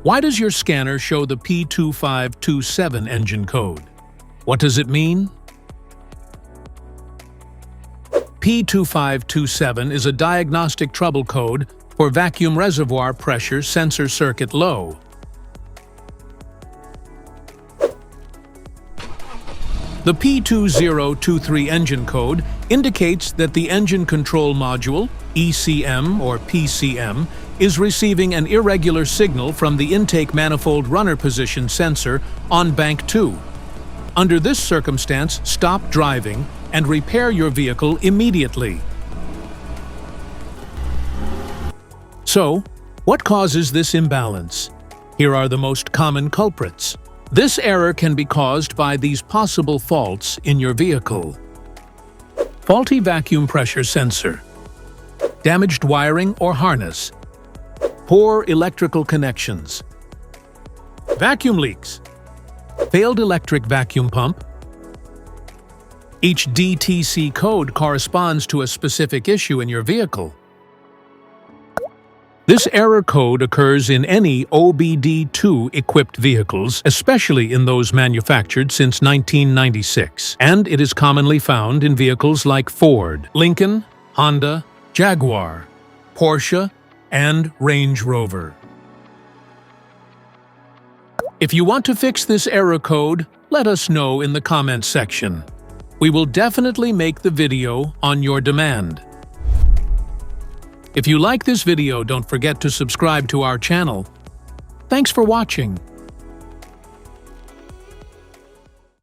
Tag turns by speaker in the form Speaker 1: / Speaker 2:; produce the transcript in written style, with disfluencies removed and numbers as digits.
Speaker 1: Why does your scanner show the P2527 engine code? What does it mean? P2527 is a diagnostic trouble code for vacuum reservoir pressure sensor circuit low. The P2023 engine code indicates that the engine control module, ECM or PCM, is receiving an irregular signal from the intake manifold runner position sensor on bank 2. Under this circumstance, stop driving and repair your vehicle immediately. So, what causes this imbalance? Here are the most common culprits. This error can be caused by these possible faults in your vehicle. Faulty vacuum pressure sensor, damaged wiring or harness, poor electrical connections, vacuum leaks, failed electric vacuum pump. Each DTC code corresponds to a specific issue in your vehicle. This error code occurs in any OBD2-equipped vehicles, especially in those manufactured since 1996, and it is commonly found in vehicles like Ford, Lincoln, Honda, Jaguar, Porsche, and Range Rover. If you want to fix this error code, let us know in the comments section. We will definitely make the video on your demand. If you like this video, don't forget to subscribe to our channel. Thanks for watching.